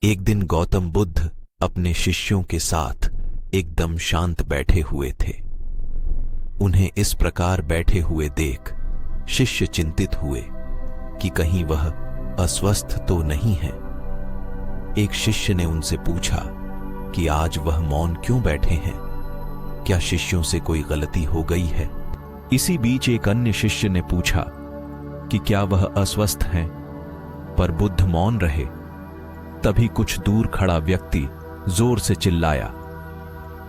एक दिन गौतम बुद्ध अपने शिष्यों के साथ एकदम शांत बैठे हुए थे। उन्हें इस प्रकार बैठे हुए देख शिष्य चिंतित हुए कि कहीं वह अस्वस्थ तो नहीं है। एक शिष्य ने उनसे पूछा कि आज वह मौन क्यों बैठे हैं, क्या शिष्यों से कोई गलती हो गई है। इसी बीच एक अन्य शिष्य ने पूछा कि क्या वह अस्वस्थ हैं, पर बुद्ध मौन रहे। तभी कुछ दूर खड़ा व्यक्ति जोर से चिल्लाया,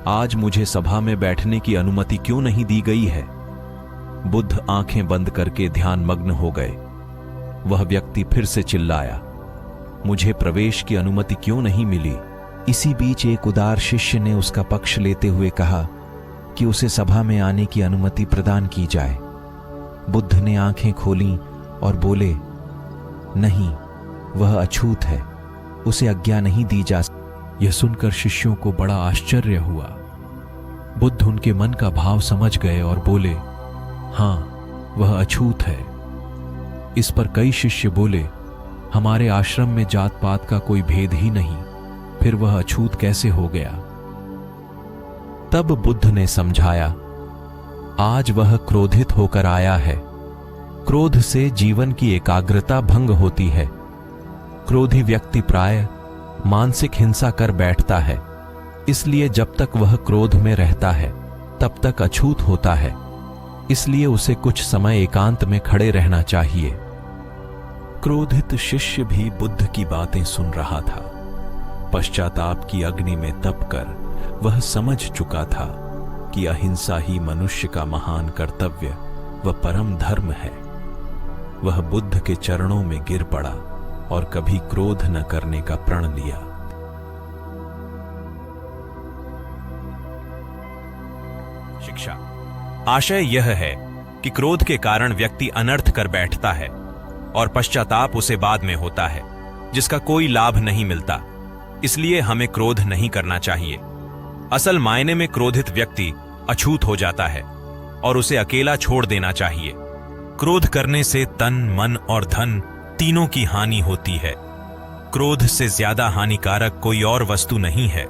आज मुझे सभा में बैठने की अनुमति क्यों नहीं दी गई है। बुद्ध आंखें बंद करके ध्यान मग्न हो गए। वह व्यक्ति फिर से चिल्लाया, मुझे प्रवेश की अनुमति क्यों नहीं मिली। इसी बीच एक उदार शिष्य ने उसका पक्ष लेते हुए कहा कि उसे सभा में आने की अनुमति प्रदान की जाए। बुद्ध ने आंखें खोलीं और बोले, नहीं, वह अछूत है, उसे आज्ञा नहीं दी जा सकती। यह सुनकर शिष्यों को बड़ा आश्चर्य हुआ। बुद्ध उनके मन का भाव समझ गए और बोले, हां, वह अछूत है। इस पर कई शिष्य बोले, हमारे आश्रम में जात पात का कोई भेद ही नहीं, फिर वह अछूत कैसे हो गया। तब बुद्ध ने समझाया, आज वह क्रोधित होकर आया है। क्रोध से जीवन की एकाग्रता भंग होती है। क्रोधी व्यक्ति प्राय मानसिक हिंसा कर बैठता है, इसलिए जब तक वह क्रोध में रहता है तब तक अछूत होता है। इसलिए उसे कुछ समय एकांत में खड़े रहना चाहिए। क्रोधित शिष्य भी बुद्ध की बातें सुन रहा था। पश्चाताप की अग्नि में तपकर वह समझ चुका था कि अहिंसा ही मनुष्य का महान कर्तव्य व परम धर्म है। वह बुद्ध के चरणों में गिर पड़ा और कभी क्रोध न करने का प्रण लिया। शिक्षा आशय यह है कि क्रोध के कारण व्यक्ति अनर्थ कर बैठता है और पश्चाताप उसे बाद में होता है, जिसका कोई लाभ नहीं मिलता। इसलिए हमें क्रोध नहीं करना चाहिए। असल मायने में क्रोधित व्यक्ति अछूत हो जाता है और उसे अकेला छोड़ देना चाहिए। क्रोध करने से तन, मन और धन तीनों की हानि होती है। क्रोध से ज्यादा हानिकारक कोई और वस्तु नहीं है।